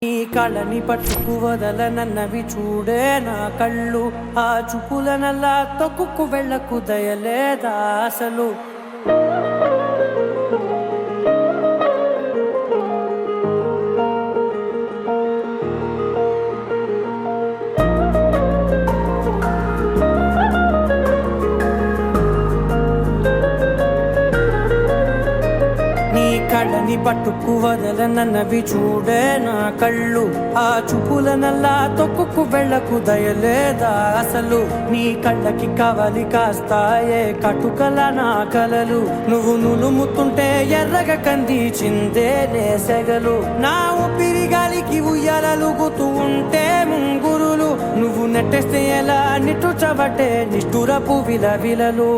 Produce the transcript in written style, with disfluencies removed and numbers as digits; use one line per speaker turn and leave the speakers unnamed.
నీ కళ్ళని పట్టుకు వదలనన్నవి చూడే నా కళ్ళు, ఆ చూపులనల్లా తొక్కుకు వెళ్ళకు దయలేదా అసలు. కళ్ళని పట్టుకు వదలనన్నవి చూడే నా కళ్ళు, ఆ చూపులనల్లా తొక్కుకు వెళ్ళకు దయలేదా అసలు. నీ కళ్ళకి కవలి కాస్తాయే కటుకల నా కలలు, నువ్వు నులుముతుంటే ఎర్రగ కంది చిందేనే సెగలు. నా ఊపిరి గాలికి ఉయ్యాలలుగుతూ ఉంటే ముంగురులు, నువ్వు నెట్టేస్తే ఎలా నిట్టుచబట్టే నిష్ఠురపు విలవిలలు.